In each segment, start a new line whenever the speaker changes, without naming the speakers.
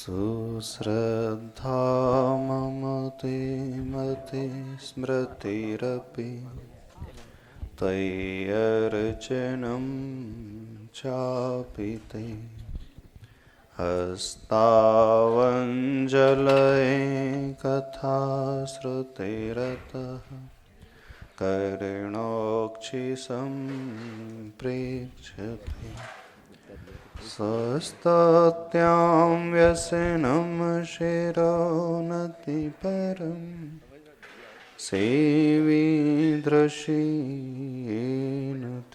सुश्रद्धा मम ते मति स्मृतिरपि तय्यर्चनं चापि ते हस्तावञ्जलये कथा श्रुतिरतः कर्णोक्षिसम्प्रेक्ष्यते स्वस्तत्यां व्यसनं शिरोनतिपरं सेविदृशेन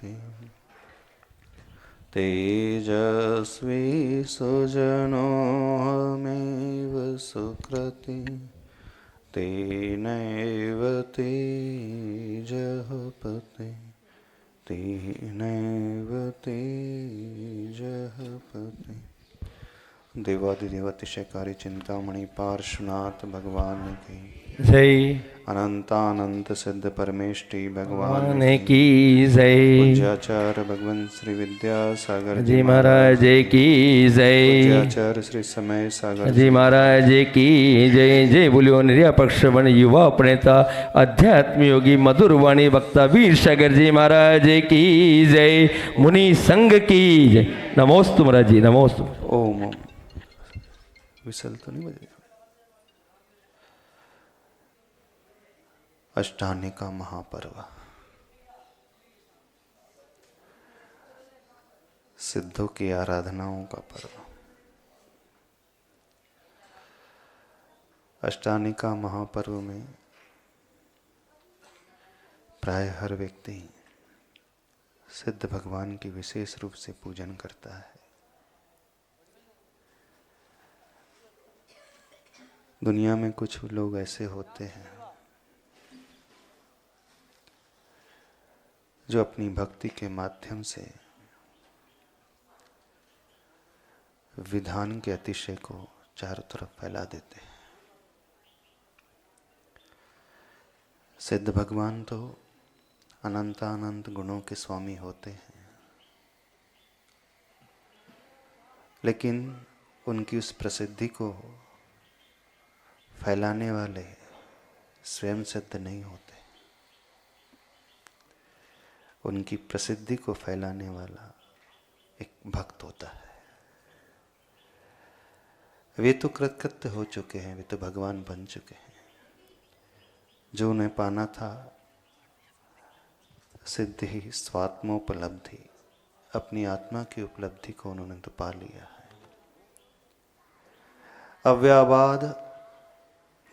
ते तेजस्वी सुजनोऽहमेव सुकृति तेनैव तेजः पते तेनैव तेजः पते। देवादिदेवतिशयकारी चिंतामणि पार्श्वनाथ भगवान की
जय।
अनंतानंत सिद्ध परमेष्टि भगवान
की जय।
पूज्याचार्य भगवान श्री विद्यासागर
जी महाराज की जय।
पूज्याचार्य श्री समय सागर
जी महाराज की जय। जय बोलियो निरपक्ष वन युवा प्रणेता अध्यात्म योगी मधुर वाणी वक्ता वीर सागर जी महाराज की जय। मुनि संघ की जय। नमोस्तु महाराज जी नमोस्तु।
ओम विसल तो नहीं बजेगा। अष्टानी का महापर्व सिद्धों की आराधनाओं का पर्व। अष्टानी का महापर्व में प्राय हर व्यक्ति सिद्ध भगवान की विशेष रूप से पूजन करता है। दुनिया में कुछ लोग ऐसे होते हैं जो अपनी भक्ति के माध्यम से विधान के अतिशय को चारों तरफ फैला देते हैं। सिद्ध भगवान तो अनंतानंत गुणों के स्वामी होते हैं, लेकिन उनकी उस प्रसिद्धि को फैलाने वाले स्वयं सिद्ध नहीं होते। उनकी प्रसिद्धि को फैलाने वाला एक भक्त होता है। वे तो कृतकृत्य हो चुके हैं, वे तो भगवान बन चुके हैं। जो उन्हें पाना था सिद्धि स्वात्मोपलब्धि, अपनी आत्मा की उपलब्धि को उन्होंने तो पा लिया है। अव्याबाद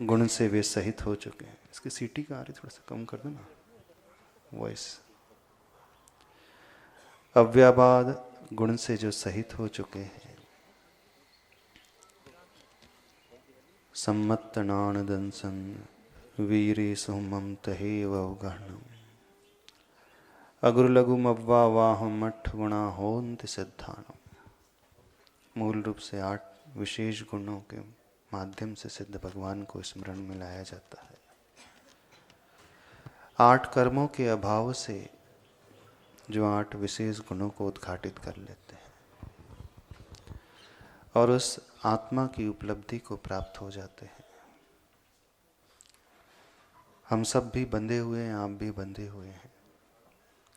गुण से वे सहित हो चुके हैं। इसकी सीटी का आ रही, थोड़ा सा कम कर दो ना वॉइस। अव्याबाद गुण से जो सहित हो चुके हैं, सम्मत्तनान दंसन वीरे सुमम तहेव अवगहनम अग्रलघुम अव्वा वाहम मठ गुणा होन्ति सिद्धानम। मूल रूप से 8 विशेष गुणों के माध्यम से सिद्ध भगवान को स्मरण में लाया जाता है। 8 कर्मों के अभाव से जो 8 विशेष गुणों को उद्घाटित कर लेते हैं और उस आत्मा की उपलब्धि को प्राप्त हो जाते हैं। हम सब भी बंधे हुए हैं, आप भी बंधे हुए हैं,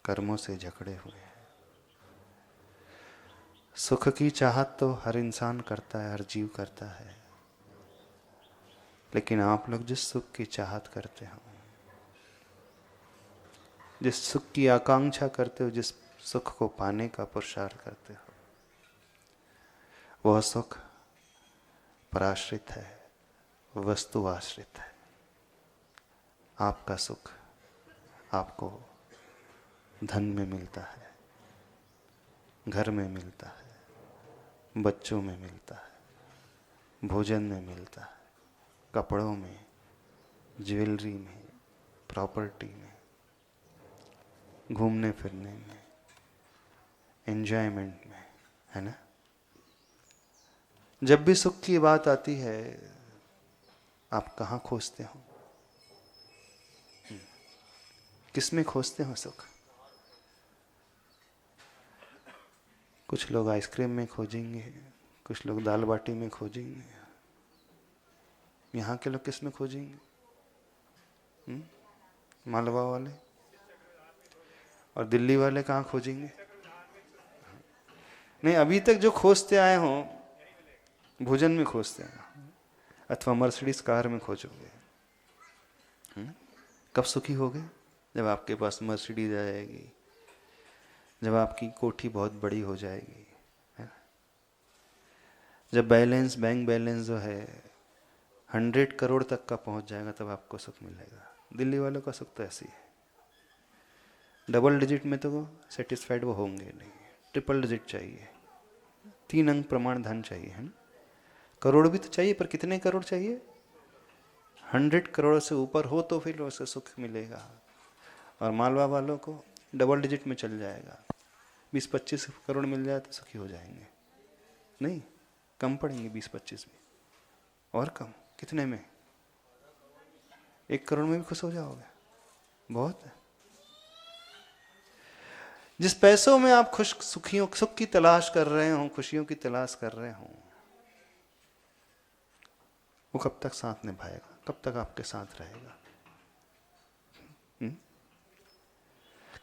कर्मों से जकड़े हुए हैं। सुख की चाहत तो हर इंसान करता है, हर जीव करता है, लेकिन आप लोग जिस सुख की चाहत करते हो, जिस सुख की आकांक्षा करते हो, जिस सुख को पाने का पुरुषार्थ करते हो, वह सुख पराश्रित है, वस्तु आश्रित है। आपका सुख आपको धन में मिलता है, घर में मिलता है, बच्चों में मिलता है, भोजन में मिलता है, कपड़ों में, ज्वेलरी में, प्रॉपर्टी में, घूमने फिरने में, एंजॉयमेंट में, है ना। जब भी सुख की बात आती है, आप कहाँ खोजते हो? किसमें खोजते हो सुख? कुछ लोग आइसक्रीम में खोजेंगे, कुछ लोग दाल बाटी में खोजेंगे, यहाँ के लोग किस में खोजेंगे? मालवा वाले। और दिल्ली वाले कहाँ खोजेंगे? नहीं, अभी तक जो खोजते आए हों भोजन में खोजते हैं, अथवा मर्सिडीज कार में खोजोगे। कब सुखी होगे? जब आपके पास मर्सिडीज आएगी, जब आपकी कोठी बहुत बड़ी हो जाएगी, है? जब बैलेंस, बैंक बैलेंस जो है 100 करोड़ तक का पहुंच जाएगा, तब आपको सुख मिलेगा। दिल्ली वालों का सुख तो ऐसी है, डबल डिजिट में तो वो सेटिस्फाइड वो होंगे नहीं, ट्रिपल डिजिट चाहिए, 3 अंक प्रमाण धन चाहिए, है ना? करोड़ भी तो चाहिए, पर कितने करोड़ चाहिए? 100 करोड़ से ऊपर हो तो फिर उसे सुख मिलेगा। और मालवा वालों को डबल डिजिट में चल जाएगा, 20-25 करोड़ मिल जाए तो सुखी हो जाएंगे। नहीं, कम पड़ेंगे 20-25 में, और कम कितने में? 1 करोड़ में भी खुश हो जाओगे, बहुत है। जिस पैसों में आप सुख की तलाश कर रहे हो, खुशियों की तलाश कर रहे हो, वो कब तक साथ निभाएगा? कब तक आपके साथ रहेगा?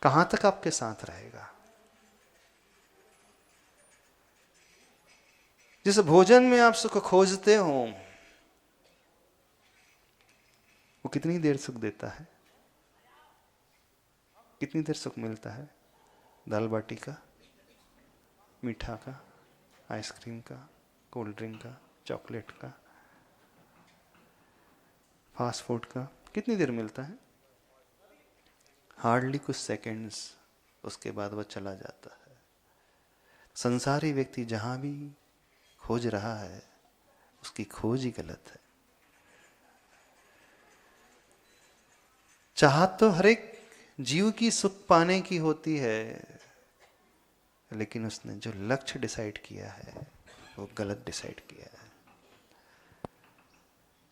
कहां तक आपके साथ रहेगा? जिस भोजन में आप सुख खोजते हो, वो कितनी देर सुख देता है? कितनी देर सुख मिलता है? दाल बाटी का, मीठा का, आइसक्रीम का, कोल्ड ड्रिंक का, चॉकलेट का, फास्ट फूड का, कितनी देर मिलता है? हार्डली कुछ सेकंड्स, उसके बाद वह चला जाता है। संसारी व्यक्ति जहां भी खोज रहा है, उसकी खोज ही गलत है। चाहत तो हर एक जीव की सुख पाने की होती है, लेकिन उसने जो लक्ष्य डिसाइड किया है वो गलत डिसाइड किया है।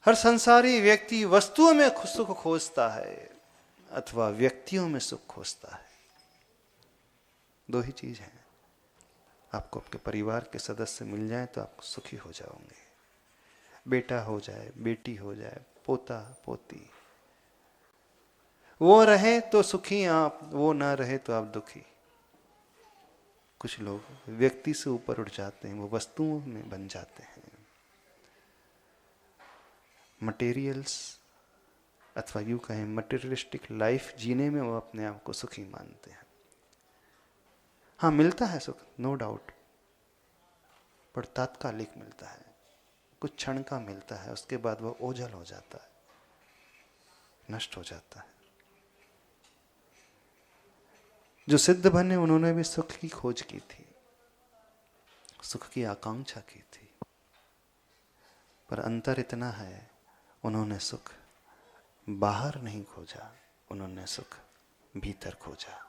हर संसारी व्यक्ति वस्तुओं में सुख खोजता है अथवा व्यक्तियों में सुख खोजता है। 2 ही चीज है। आपको आपके परिवार के सदस्य मिल जाए तो आप सुखी हो जाओगे। बेटा हो जाए, बेटी हो जाए, पोता पोती, वो रहे तो सुखी आप, वो ना रहे तो आप दुखी। कुछ लोग व्यक्ति से ऊपर उठ जाते हैं, वो वस्तुओं में बन जाते हैं। मटेरियल्स अथवा यूं कहें मटेरियलिस्टिक लाइफ जीने में वो अपने आप को सुखी मानते हैं। हाँ, मिलता है सुख, नो डाउट, पर तात्कालिक मिलता है, कुछ क्षण का मिलता है, उसके बाद वो ओझल हो जाता है, नष्ट हो जाता है। जो सिद्ध बने उन्होंने भी सुख की खोज की थी, सुख की आकांक्षा की थी, पर अंतर इतना है, उन्होंने सुख बाहर नहीं खोजा, उन्होंने सुख भीतर खोजा।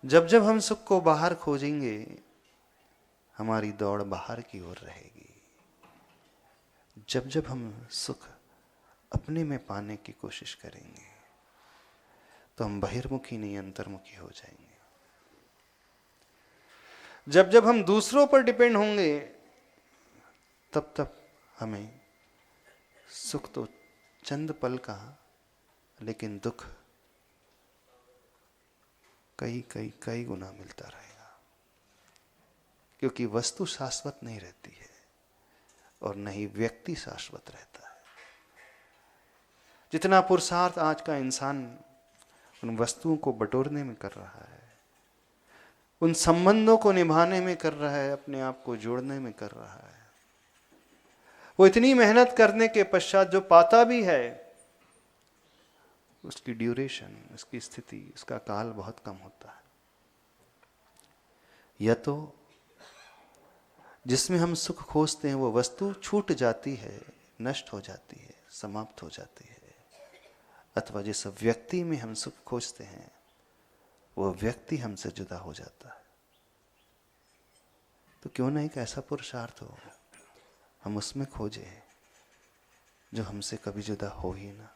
जब जब हम सुख को बाहर खोजेंगे, हमारी दौड़ बाहर की ओर रहेगी। जब जब हम सुख अपने में पाने की कोशिश करेंगे, तो हम बहिर्मुखी नहीं अंतर्मुखी हो जाएंगे। जब जब हम दूसरों पर डिपेंड होंगे, तब तब हमें सुख तो चंद पल का, लेकिन दुख कई गुना मिलता रहेगा। क्योंकि वस्तु शाश्वत नहीं रहती है और न ही व्यक्ति शाश्वत रहता है। जितना पुरुषार्थ आज का इंसान उन वस्तुओं को बटोरने में कर रहा है, उन संबंधों को निभाने में कर रहा है, अपने आप को जोड़ने में कर रहा है, वो इतनी मेहनत करने के पश्चात जो पाता भी है, उसकी ड्यूरेशन, उसकी स्थिति, उसका काल बहुत कम होता है। या तो जिसमें हम सुख खोजते हैं वो वस्तु छूट जाती है, नष्ट हो जाती है, समाप्त हो जाती है, अथवा जिस व्यक्ति में हम सुख खोजते हैं वो व्यक्ति हमसे जुदा हो जाता है। तो क्यों ना एक ऐसा पुरुषार्थ हो, हम उसमें खोजे जो हमसे कभी जुदा हो ही ना।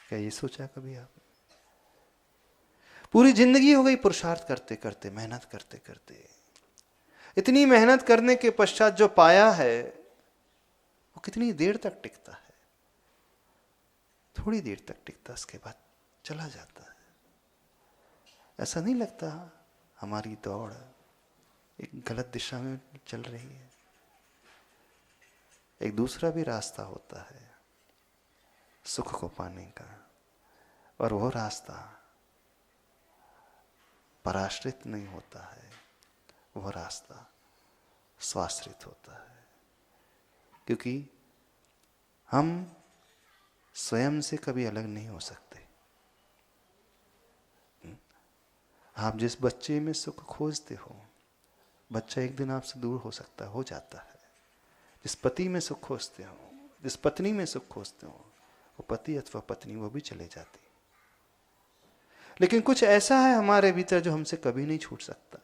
क्या ये सोचा कभी आप? पूरी जिंदगी हो गई पुरुषार्थ करते करते, मेहनत करते करते। इतनी मेहनत करने के पश्चात जो पाया है वो कितनी देर तक टिकता है? थोड़ी देर तक टिकता, उसके बाद चला जाता है। ऐसा नहीं लगता हमारी दौड़ एक गलत दिशा में चल रही है? एक दूसरा भी रास्ता होता है सुख को पाने का, और वो रास्ता पराश्रित नहीं होता है, वो रास्ता स्वाश्रित होता है। क्योंकि हम स्वयं से कभी अलग नहीं हो सकते। आप जिस बच्चे में सुख खोजते हो, बच्चा एक दिन आपसे दूर हो सकता है, हो जाता है। जिस पति में सुख खोजते हो, जिस पत्नी में सुख खोजते हो, वो पति अथवा पत्नी वो भी चले जाती। लेकिन कुछ ऐसा है हमारे भीतर जो हमसे कभी नहीं छूट सकता।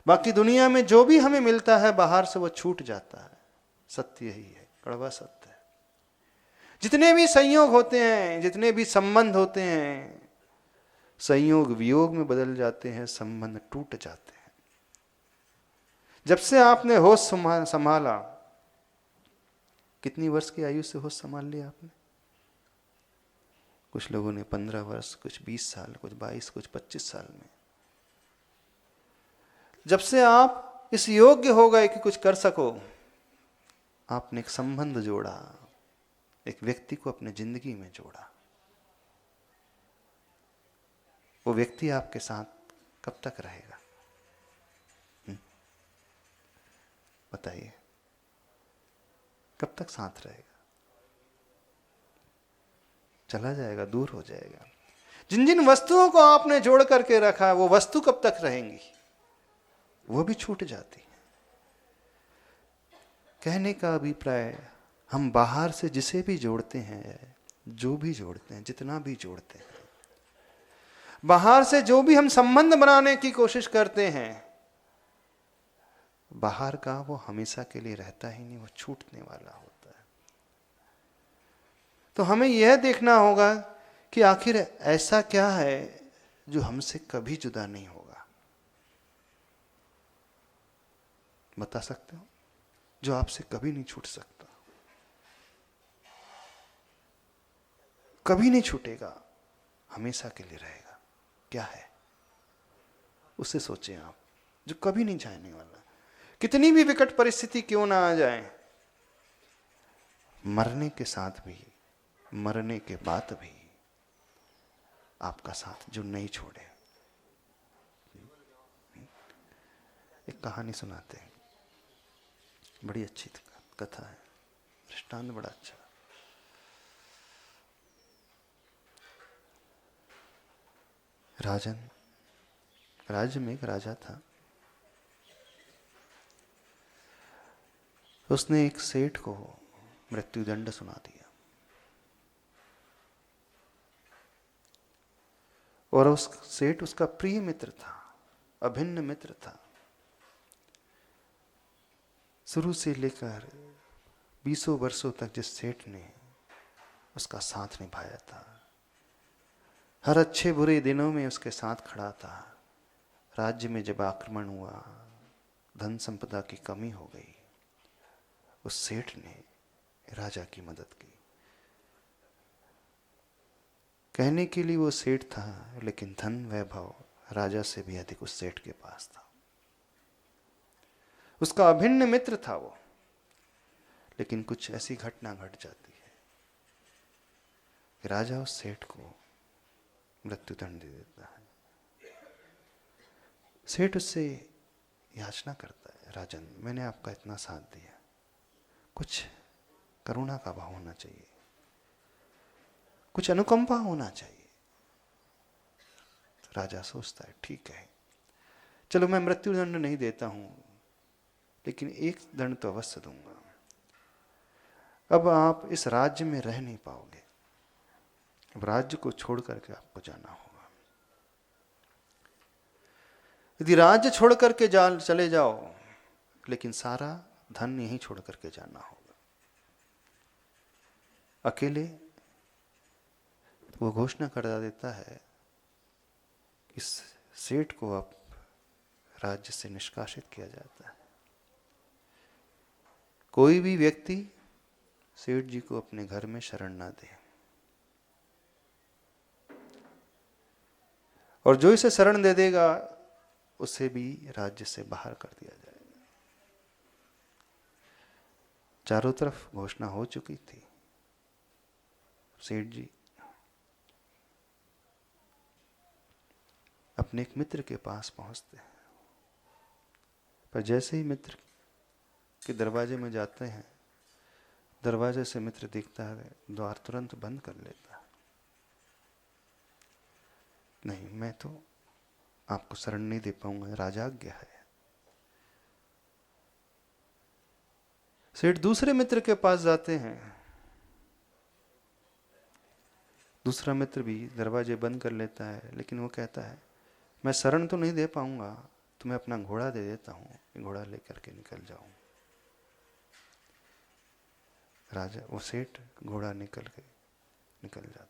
बाकी दुनिया में जो भी हमें मिलता है बाहर से वो छूट जाता है। सत्य यही है, कड़वा सत्य है। जितने भी संयोग होते हैं, जितने भी संबंध होते हैं, संयोग वियोग में बदल जाते हैं, संबंध टूट जाते हैं। जब से आपने होश संभाला, कितनी वर्ष की आयु से होश संभाल लिया आपने? कुछ लोगों ने 15 वर्ष, कुछ 20 साल, कुछ 22, कुछ 25 साल में। जब से आप इस योग्य हो गए कि कुछ कर सको, आपने एक संबंध जोड़ा, एक व्यक्ति को अपने जिंदगी में जोड़ा। वो व्यक्ति आपके साथ कब तक रहेगा? बताइए, कब तक साथ रहेगा? चला जाएगा, दूर हो जाएगा। जिन जिन वस्तुओं को आपने जोड़ करके रखा है, वो वस्तु कब तक रहेंगी? वो भी छूट जाती है। कहने का अभिप्राय, हम बाहर से जिसे भी जोड़ते हैं, जो भी जोड़ते हैं, जितना भी जोड़ते हैं, बाहर से जो भी हम संबंध बनाने की कोशिश करते हैं, बाहर का वो हमेशा के लिए रहता ही नहीं, वो छूटने वाला होता है। तो हमें यह देखना होगा कि आखिर ऐसा क्या है जो हमसे कभी जुदा नहीं होगा। बता सकते हो? जो आपसे कभी नहीं छूट सकता, कभी नहीं छूटेगा, हमेशा के लिए रहेगा। क्या है? उसे सोचें आप, जो कभी नहीं जाने वाला। कितनी भी विकट परिस्थिति क्यों ना आ जाए, मरने के साथ भी, मरने के बाद भी आपका साथ जो नहीं छोड़े। एक कहानी सुनाते हैं, बड़ी अच्छी कथा है, दृष्टांत बड़ा अच्छा। राज्य में एक राजा था। उसने एक सेठ को मृत्युदंड सुना दिया, और उस सेठ उसका प्रिय मित्र था, अभिन्न मित्र था। शुरू से लेकर 20 वर्षों तक जिस सेठ ने उसका साथ निभाया था, हर अच्छे बुरे दिनों में उसके साथ खड़ा था। राज्य में जब आक्रमण हुआ, धन संपदा की कमी हो गई, उस सेठ ने राजा की मदद की। कहने के लिए वो सेठ था, लेकिन धन वैभव राजा से भी अधिक उस सेठ के पास था। उसका अभिन्न मित्र था वो। लेकिन कुछ ऐसी घटना घट जाती है कि राजा उस सेठ को मृत्युदंड दे देता है। सेठ उससे याचना करता है, राजन, मैंने आपका इतना साथ दिया, कुछ करुणा का भाव होना चाहिए, कुछ अनुकंपा होना चाहिए। तो राजा सोचता है, ठीक है, चलो मैं मृत्युदंड नहीं देता हूं, लेकिन एक दंड तो अवश्य दूंगा। अब आप इस राज्य में रह नहीं पाओगे, अब राज्य को छोड़ करके आपको जाना होगा। यदि राज्य छोड़ करके चले जाओ, लेकिन सारा धन यहीं छोड़ करके जाना होगा। अकेले वो घोषणा कर देता है इस सेठ को अब राज्य से निष्कासित किया जाता है। कोई भी व्यक्ति सेठ जी को अपने घर में शरण ना दे, और जो इसे शरण दे देगा उसे भी राज्य से बाहर कर दिया जाएगा। चारों तरफ घोषणा हो चुकी थी। सेठ जी अपने एक मित्र के पास पहुंचते हैं, पर जैसे ही मित्र के दरवाजे में जाते हैं, दरवाजे से मित्र देखता है, द्वार तुरंत बंद कर लेता है। नहीं, मैं तो आपको शरण नहीं दे पाऊंगा, राजाज्ञा है। सेठ दूसरे मित्र के पास जाते हैं। दूसरा मित्र भी दरवाजे बंद कर लेता है, लेकिन वो कहता है, मैं शरण तो नहीं दे पाऊंगा, तुम्हें अपना घोड़ा दे देता हूं, घोड़ा लेकर के निकल जाओ। राजा, वो सेठ घोड़ा निकल जाता है।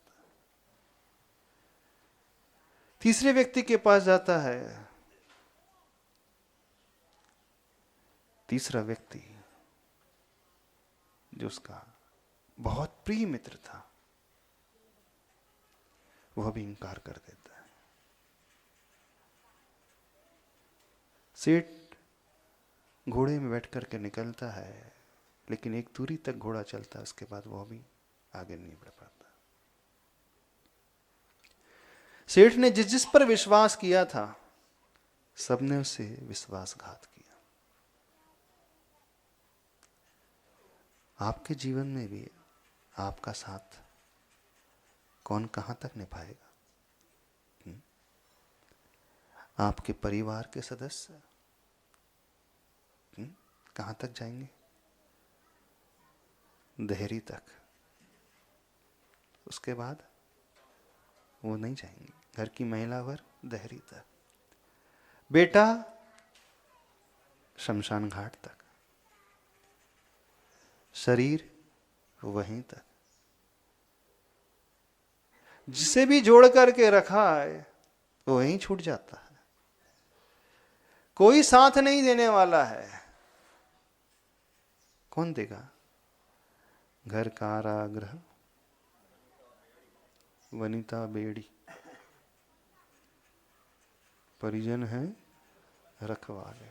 तीसरे व्यक्ति के पास जाता है। तीसरा व्यक्ति जो उसका बहुत प्रिय मित्र था, वह भी इनकार कर देता है। सेठ घोड़े में बैठ करके निकलता है, लेकिन एक दूरी तक घोड़ा चलता है, उसके बाद वह भी आगे नहीं बढ़ पाता। सेठ ने जिस जिस पर विश्वास किया था, सबने उसे विश्वासघात किया। आपके जीवन में भी आपका साथ कौन कहां तक निभाएगा? आपके परिवार के सदस्य कहां तक जाएंगे? देहरी तक। उसके बाद वो नहीं जाएंगे। घर की महिला वर्ग देहरी तक, बेटा शमशान घाट तक, शरीर वहीं तक। जिसे भी जोड़ करके रखा है वो वहीं छूट जाता है। कोई साथ नहीं देने वाला है। कौन देगा? घर कारागृह वनिता बेड़ी, परिजन है रखवाले।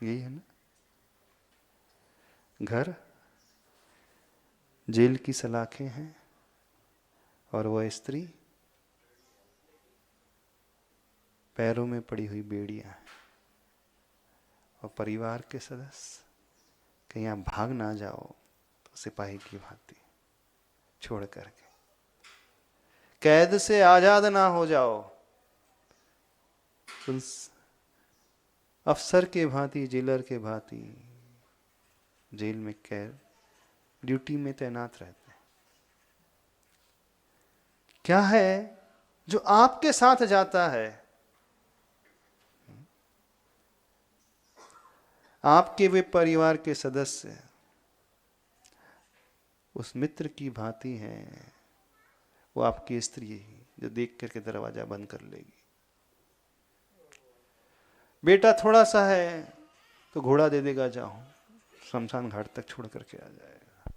यही है ना। घर जेल की सलाखें हैं, और वह स्त्री पैरों में पड़ी हुई बेड़ियां हैं। और परिवार के सदस्य कहीं आप भाग ना जाओ तो सिपाही की भांति छोड़ करके, कैद से आजाद ना हो जाओ उस अफसर के भांति, जेलर के भांति जेल में कैद ड्यूटी में तैनात रहते हैं। क्या है जो आपके साथ जाता है, आपके वे परिवार के सदस्य उस मित्र की भांति हैं। वो आपकी स्त्री ही जो देख करके दरवाजा बंद कर लेगी। बेटा थोड़ा सा है तो घोड़ा दे देगा, जाओ शमशान घाट तक छोड़ करके आ जाएगा।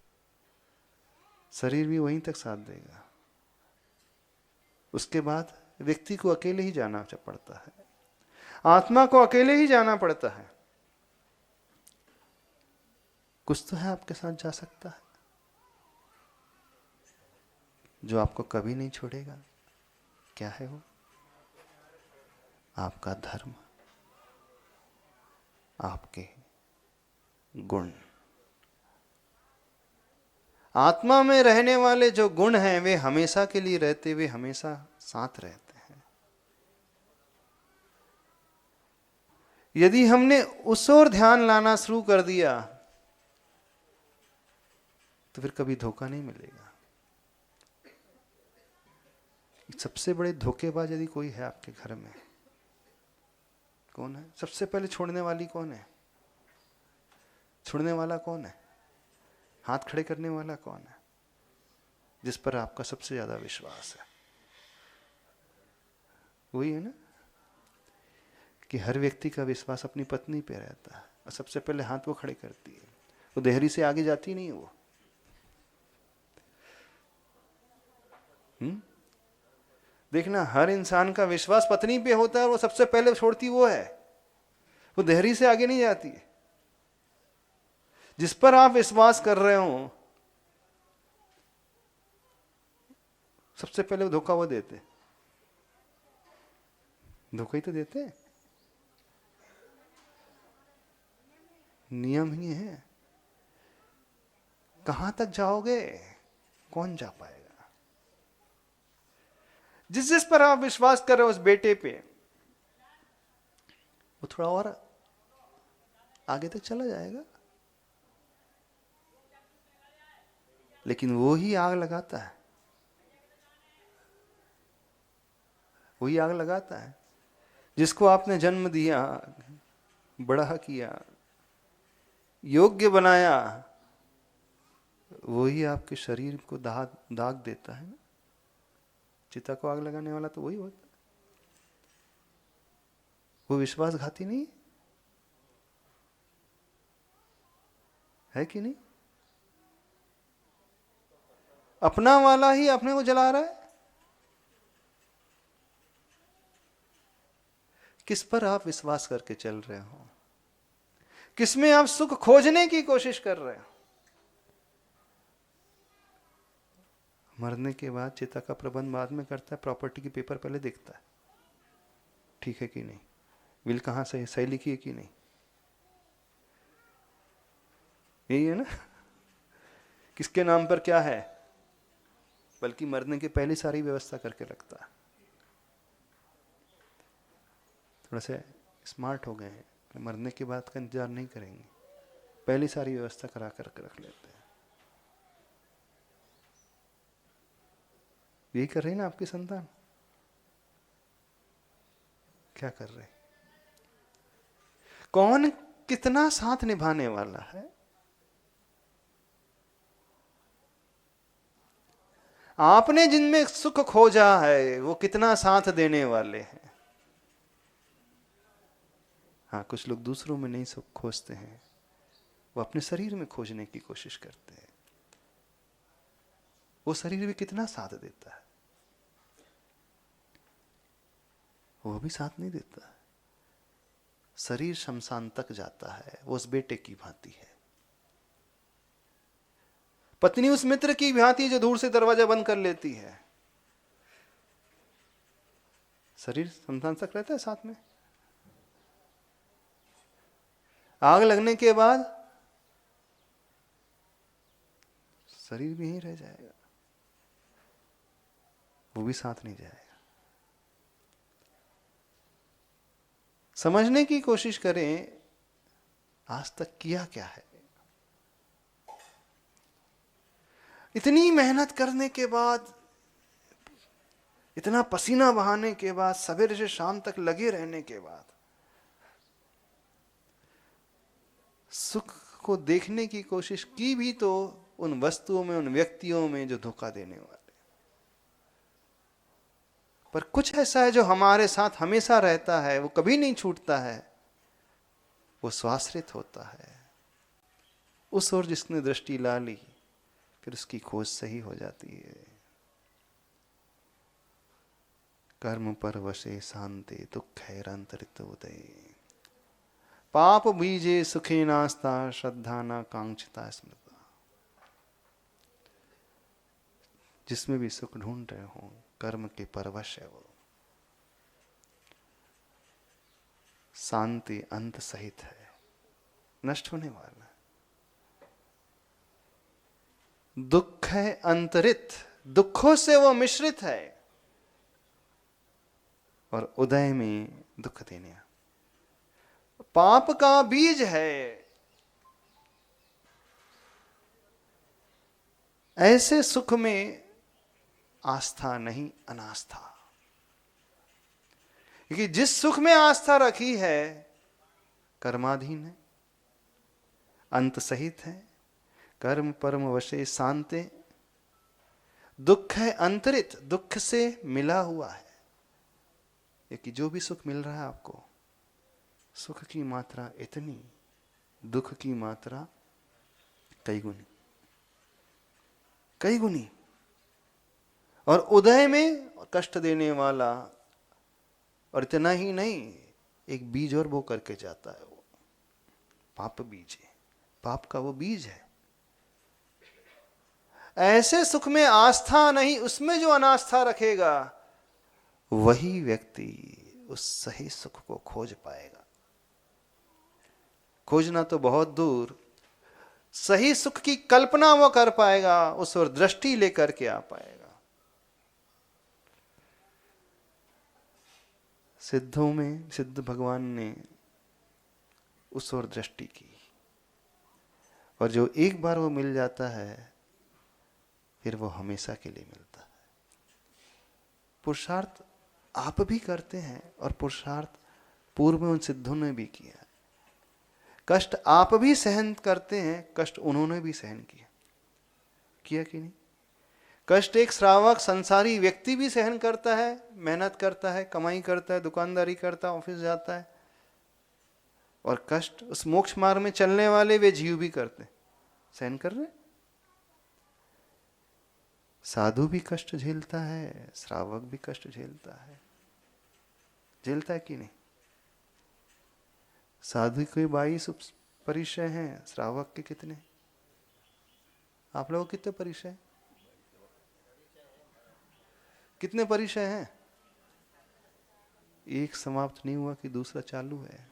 शरीर भी वहीं तक साथ देगा। उसके बाद व्यक्ति को अकेले ही जाना पड़ता है, आत्मा को अकेले ही जाना पड़ता है। कुछ तो है आपके साथ जा सकता है, जो आपको कभी नहीं छोड़ेगा। क्या है वो? आपका धर्म, आपके गुण। आत्मा में रहने वाले जो गुण हैं वे हमेशा के लिए रहते हुए हमेशा साथ रहते हैं। यदि हमने उस ओर ध्यान लाना शुरू कर दिया तो फिर कभी धोखा नहीं मिलेगा। सबसे बड़े धोखेबाज यदि कोई है आपके घर में, कौन है? सबसे पहले छोड़ने वाली कौन है? छोड़ने वाला कौन है? हाथ खड़े करने वाला कौन है? जिस पर आपका सबसे ज्यादा विश्वास है। वही है ना कि हर व्यक्ति का विश्वास अपनी पत्नी पे रहता है और सबसे पहले हाथ वो खड़े करती है, वो देहरी से आगे जाती नहीं है वो। देखना हर इंसान का विश्वास पत्नी पे होता है और वो सबसे पहले छोड़ती वो है, वो देहरी से आगे नहीं जाती है। जिस पर आप विश्वास कर रहे हो सबसे पहले वो धोखा वो देते, धोखा ही तो देते हैं। नियम ही है। कहां तक जाओगे, कौन जा पाएगा? जिस जिस पर आप विश्वास कर रहे हो उस बेटे पे, वो थोड़ा और आगे तक चला जाएगा, लेकिन वो ही आग लगाता है, वही आग लगाता है। जिसको आपने जन्म दिया, बड़ा किया, योग्य बनाया, वही आपके शरीर को दाग देता है ना। चिता को आग लगाने वाला तो वही होता है। वो विश्वासघाती नहीं है कि नहीं? अपना वाला ही अपने को जला रहा है। किस पर आप विश्वास करके चल रहे हो? किसमें आप सुख खोजने की कोशिश कर रहे हो? मरने के बाद चिता का प्रबंध बाद में करता है, प्रॉपर्टी की पेपर पहले देखता है ठीक है कि नहीं, विल कहां सही लिखी है कि नहीं। यही है ना, किसके नाम पर क्या है, बल्कि मरने के पहले सारी व्यवस्था करके रखता है। थोड़ा से स्मार्ट हो गए हैं, मरने के बाद का इंतजार नहीं करेंगे, पहले सारी व्यवस्था करा करके रख लेते हैं। यही कर रही है ना आपकी संतान? क्या कर रहे? कौन कितना साथ निभाने वाला है? आपने जिनमें सुख खोजा है वो कितना साथ देने वाले हैं? हाँ, कुछ लोग दूसरों में नहीं सुख खोजते हैं, वो अपने शरीर में खोजने की कोशिश करते हैं। वो शरीर भी कितना साथ देता है? वो भी साथ नहीं देता। शरीर शमशान तक जाता है, वो उस बेटे की भांति है। पत्नी उस मित्र की भांति जो दूर से दरवाजा बंद कर लेती है। शरीर शमशान तक रहता है साथ में, आग लगने के बाद शरीर भी यहीं रह जाएगा, वो भी साथ नहीं जाएगा। समझने की कोशिश करें, आज तक किया क्या है? इतनी मेहनत करने के बाद, इतना पसीना बहाने के बाद, सवेरे से शाम तक लगे रहने के बाद, सुख को देखने की कोशिश की भी तो उन वस्तुओं में, उन व्यक्तियों में जो धोखा देने वाले। पर कुछ ऐसा है जो हमारे साथ हमेशा रहता है, वो कभी नहीं छूटता है, वो स्वाश्रित होता है। उस ओर जिसने दृष्टि ला ली, फिर उसकी खोज सही हो जाती है। कर्म पर वशे शांति दुख हैरांतरित उदय, पाप बीजे सुखे नास्ता श्रद्धा न कांक्षिता स्मृता। जिसमें भी सुख ढूंढ रहे हो, कर्म के परवश है वो। शांति अंत सहित है, नष्ट होने वाला। दुख है अंतरित, दुखों से वो मिश्रित है, और उदय में दुख देने। पाप का बीज है, ऐसे सुख में आस्था नहीं अनास्था। क्योंकि जिस सुख में आस्था रखी है कर्माधीन है, अंत सहित है, कर्म परम वशे शांते। दुख है अंतरित, दुख से मिला हुआ है। ये कि जो भी सुख मिल रहा है आपको, सुख की मात्रा इतनी, दुख की मात्रा कई गुनी, कई गुनी। और उदय में कष्ट देने वाला, और इतना ही नहीं, एक बीज और बो करके जाता है, वो पाप बीज है, पाप का वो बीज है। ऐसे सुख में आस्था नहीं, उसमें जो अनास्था रखेगा वही व्यक्ति उस सही सुख को खोज पाएगा। खोजना तो बहुत दूर, सही सुख की कल्पना वो कर पाएगा, उस ओर दृष्टि लेकर के आ पाएगा। सिद्धों में सिद्ध भगवान ने उस ओर दृष्टि की, और जो एक बार वो मिल जाता है फिर वो हमेशा के लिए मिलता है। पुरुषार्थ आप भी करते हैं, और पुरुषार्थ पूर्व में उन सिद्धों ने भी किया। कष्ट आप भी सहन करते हैं, कष्ट उन्होंने भी सहन किया कि नहीं? कष्ट एक श्रावक संसारी व्यक्ति भी सहन करता है, मेहनत करता है, कमाई करता है, दुकानदारी करता है, ऑफिस जाता है। और कष्ट उस मोक्ष मार्ग में चलने वाले वे जीव भी करते हैं, सहन कर रहे। साधु भी कष्ट झेलता है, श्रावक भी कष्ट झेलता है। झेलता है कि नहीं? साधु के 22 परिचय हैं, श्रावक के कितने? आप लोगों कितने परिचय? कितने परिचय हैं? एक समाप्त नहीं हुआ कि दूसरा चालू है,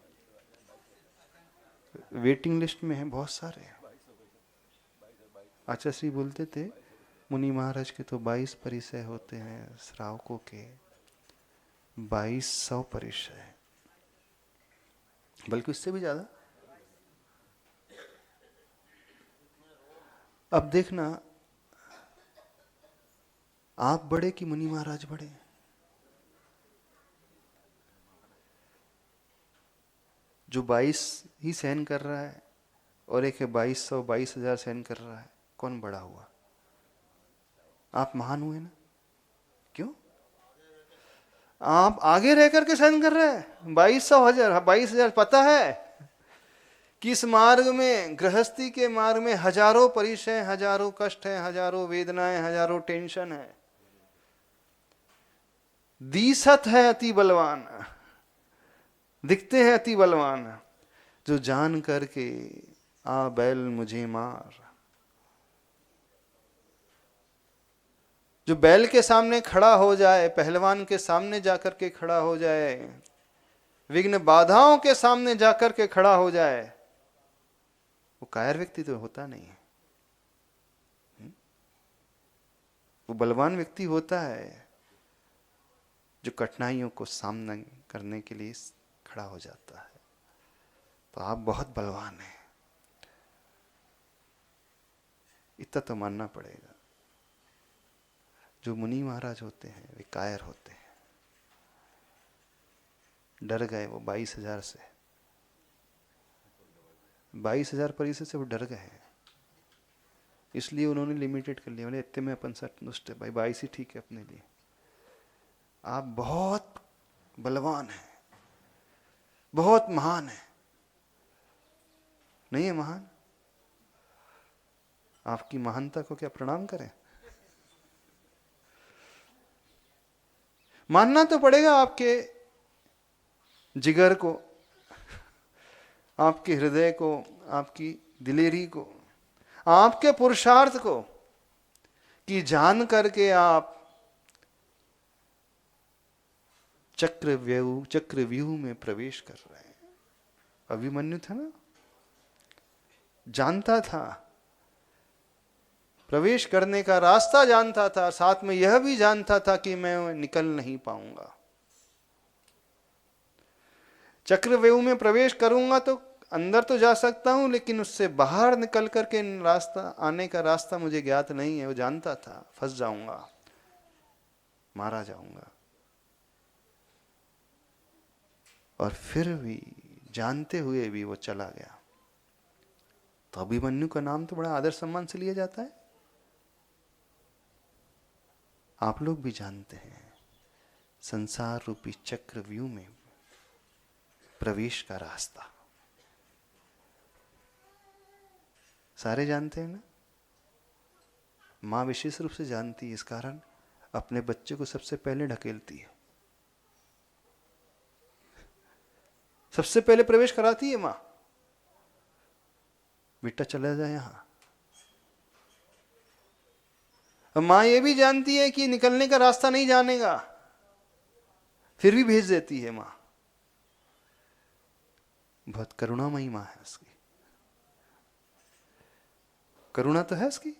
वेटिंग लिस्ट में है बहुत सारे। आचार्य श्री बोलते थे मुनि महाराज के तो 22 परिचय होते हैं, श्रावकों के 2200 परिचय, बल्कि उससे भी ज्यादा। अब देखना, आप बड़े कि मुनि महाराज बड़े? जो 22 ही सहन कर रहा है और एक है 2200 22,000 सहन कर रहा है, कौन बड़ा हुआ? आप महान हुए ना। क्यों? आप आगे रह करके सहन कर रहे हैं। 22,000 पता है कि इस मार्ग में, गृहस्थी के मार्ग में हजारों परिचय, हजारों कष्ट हैं, हजारों वेदनाएं, हजारों टेंशन है। दीसत है अति बलवान, दिखते हैं अति बलवान, जो जान करके आ बैल मुझे मार। जो बैल के सामने खड़ा हो जाए, पहलवान के सामने जाकर के खड़ा हो जाए, विघ्न बाधाओं के सामने जाकर के खड़ा हो जाए, वो कायर व्यक्ति तो होता नहीं है। वो बलवान व्यक्ति होता है जो कठिनाइयों को सामना करने के लिए खड़ा हो जाता है। तो आप बहुत बलवान हैं, इतना तो मानना पड़ेगा। जो मुनि महाराज होते हैं वे कायर होते हैं। डर गए वो 22,000 से, 22,000 परिचय से वो डर गए, इसलिए उन्होंने लिमिटेड कर लिया। बोले इतने में अपन संतुष्ट है भाई, 22 ही ठीक है अपने लिए। आप बहुत बलवान हैं, बहुत महान है। नहीं है महान? आपकी महानता को क्या प्रणाम करें? मानना तो पड़ेगा आपके जिगर को, आपके हृदय को, आपकी दिलेरी को, आपके पुरुषार्थ को, कि जान करके आप चक्रव्यूह में प्रवेश कर रहे हैं। अभिमन्यु था ना, जानता था, प्रवेश करने का रास्ता जानता था, साथ में यह भी जानता था कि मैं निकल नहीं पाऊंगा। चक्रव्यूह में प्रवेश करूंगा तो अंदर तो जा सकता हूं, लेकिन उससे बाहर निकल करके रास्ता आने का रास्ता मुझे ज्ञात नहीं है। वो जानता था फंस जाऊंगा, मारा जाऊंगा। और फिर भी जानते हुए भी वो चला गया। तो अभिमन्यु का नाम तो बड़ा आदर सम्मान से लिया जाता है। आप लोग भी जानते हैं संसार रूपी चक्रव्यूह में प्रवेश का रास्ता। सारे जानते हैं ना, मां विशेष रूप से जानती है, इस कारण अपने बच्चे को सबसे पहले ढकेलती है, सबसे पहले प्रवेश कराती है मां। बेटा चला जाए यहां। अब मां ये भी जानती है कि निकलने का रास्ता नहीं जानेगा, फिर भी भेज देती है मां। बहुत करुणामयी मां है उसकी। करुणा तो है उसकी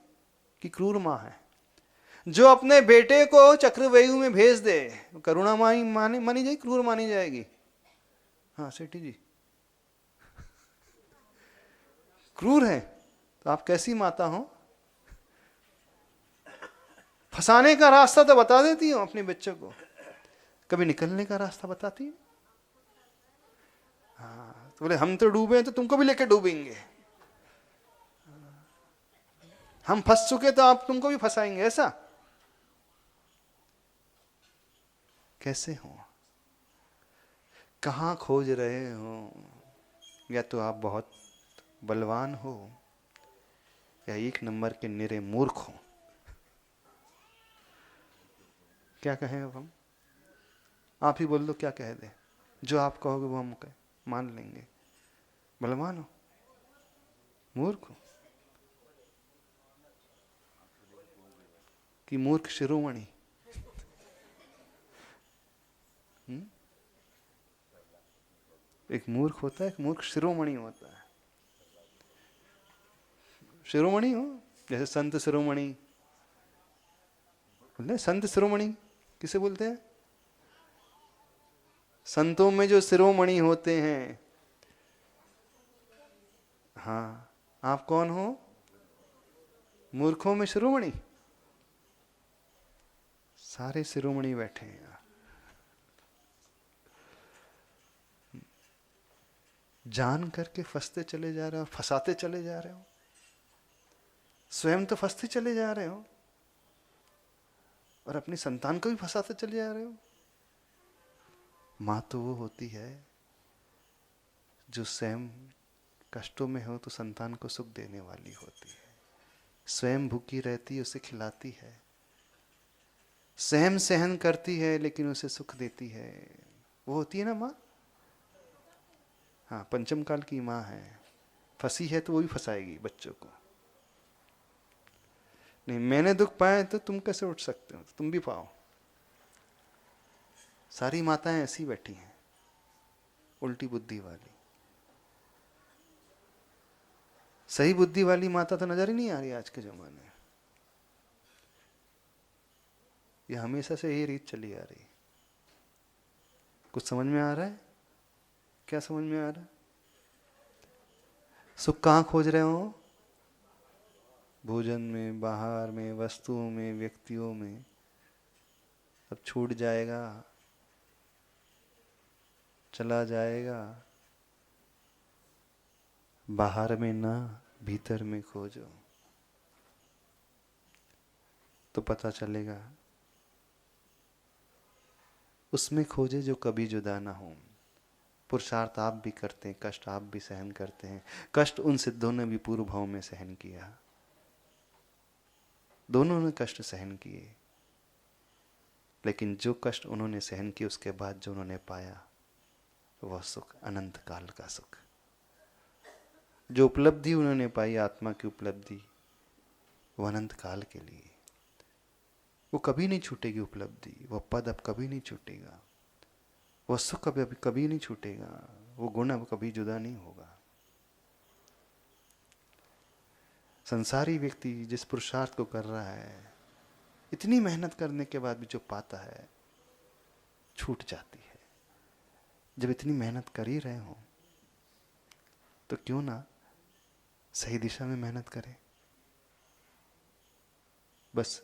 कि क्रूर मां है जो अपने बेटे को चक्रव्यूह में भेज दे। करुणा मानी जाएगी, क्रूर मानी जाएगी? हाँ सेठी जी, क्रूर है तो आप कैसी माता हो? फंसाने का रास्ता तो बता देती हो अपने बच्चों को, कभी निकलने का रास्ता बताती हो? हाँ, तो बोले हम तो डूबे हैं तो तुमको भी लेके डूबेंगे, हम फंस चुके तो आप तुमको भी फंसाएंगे, ऐसा कैसे हो? कहां खोज रहे हो? या तो आप बहुत बलवान हो या एक नंबर के निरे मूर्ख हो। क्या कहें अब हम? आप ही बोल दो, क्या कह दे? जो आप कहोगे वो हम मान लेंगे। बलवान हो, मूर्ख हो कि मूर्ख शिरोमणि? एक मूर्ख होता है, एक मूर्ख शिरोमणि होता है। शिरोमणि हो जैसे संत शिरोमणि बोलते हैं। संत शिरोमणि किसे बोलते हैं? संतों में जो शिरोमणि होते हैं। हाँ, आप कौन हो? मूर्खों में शिरोमणि। सारे शिरोमणि बैठे हैं यहाँ। जान करके फंसते चले जा रहे हो, फंसाते चले जा रहे हो, स्वयं तो फंसते चले जा रहे हो और अपनी संतान को भी फंसाते चले जा रहे हो। मां तो वो होती है जो स्वयं कष्टों में हो तो संतान को सुख देने वाली होती है, स्वयं भूखी रहती है उसे खिलाती है, स्वयं सहन करती है लेकिन उसे सुख देती है। वो होती है ना मां। हाँ, पंचम काल की मां है। फंसी है तो वो भी फंसाएगी बच्चों को। नहीं, मैंने दुख पाया तो तुम कैसे उठ सकते हो? तुम भी पाओ। सारी माताएं ऐसी बैठी हैं, उल्टी बुद्धि वाली। सही बुद्धि वाली माता तो नजर ही नहीं आ रही आज के जमाने में। ये हमेशा से यही रीत चली आ रही। कुछ समझ में आ रहा है? क्या समझ में आ रहा है? सुख कहां खोज रहे हो? भोजन में, बाहर में, वस्तुओं में, व्यक्तियों में। अब छूट जाएगा, चला जाएगा। बाहर में ना, भीतर में खोजो तो पता चलेगा। उसमें खोजे जो कभी जुदा ना हो। पुरुषार्थ आप भी करते हैं, कष्ट आप भी सहन करते हैं। कष्ट उन सिद्धों ने भी पूर्व भाव में सहन किया। दोनों ने कष्ट सहन किए, लेकिन जो कष्ट उन्होंने सहन किए उसके बाद जो उन्होंने पाया वह सुख, अनंत काल का सुख। जो उपलब्धि उन्होंने पाई, आत्मा की उपलब्धि, वो अनंत काल के लिए। वो कभी नहीं छूटेगी उपलब्धि, वह पद अब कभी नहीं छूटेगा, वह सुख कभी कभी नहीं छूटेगा, वो गुण अब कभी जुदा नहीं होगा। संसारी व्यक्ति जिस पुरुषार्थ को कर रहा है, इतनी मेहनत करने के बाद भी जो पाता है छूट जाती है। जब इतनी मेहनत कर ही रहे हो तो क्यों ना सही दिशा में मेहनत करें। बस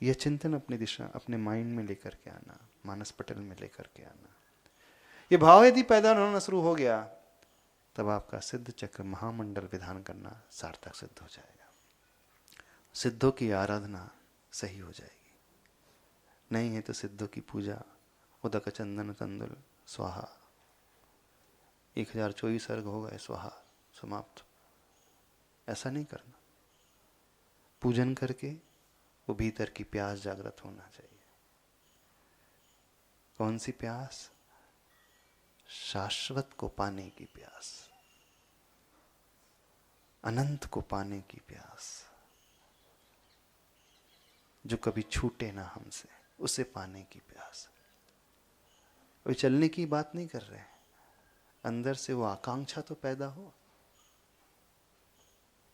यह चिंतन अपनी दिशा, अपने माइंड में लेकर के आना, मानस पटल में लेकर के आना। ये भाव यदि पैदा होना शुरू हो गया तब आपका सिद्ध चक्र महामंडल विधान करना सार्थक सिद्ध हो जाएगा। सिद्धों की आराधना सही हो जाएगी। नहीं है तो सिद्धों की पूजा उदक चंदन तंदुल स्वाहा, 1024 सर्ग हो गए, स्वाहा, समाप्त। ऐसा नहीं करना। पूजन करके वो भीतर की प्यास जागृत होना चाहिए। कौन सी प्यास? शाश्वत को पाने की प्यास, अनंत को पाने की प्यास, जो कभी छूटे ना हमसे, उसे पाने की प्यास। अभी चलने की बात नहीं कर रहे हैं, अंदर से वो आकांक्षा तो पैदा हो।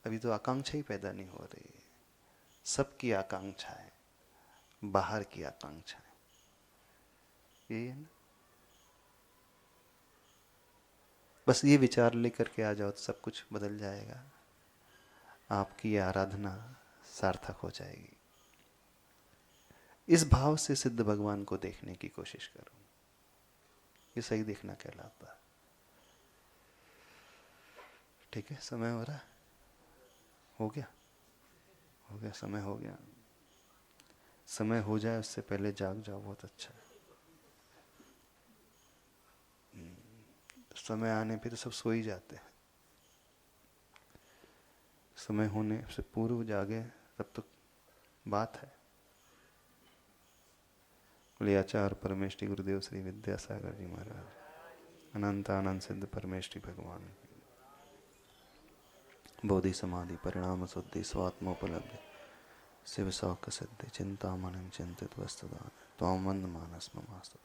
अभी तो आकांक्षा ही पैदा नहीं हो रही है। सबकी आकांक्षा है, बाहर की आकांक्षा है, यही है ना। बस ये विचार लेकर के आ जाओ तो सब कुछ बदल जाएगा। आपकी आराधना सार्थक हो जाएगी। इस भाव से सिद्ध भगवान को देखने की कोशिश करो। ये सही देखना कहलाता है। ठीक है, समय हो रहा है? हो गया? हो गया, समय हो गया। समय हो जाए उससे पहले जाग जाओ, बहुत अच्छा है। समय आने पे तो सब सो ही जाते हैं। समय होने से पूर्व जागे तब तो बात है। बोले आचार्य परमेष्टि गुरुदेव श्री विद्यासागर जी महाराज, अनंत आनंद सिद्ध परमेष्टि भगवान, बोधि समाधि परिणाम शुद्धि स्वात्मोपलब्धि शिव शौक सिद्धि चिंतामणिं चिंतित वस्तुदान त्वां वंद मानस ममास्तु।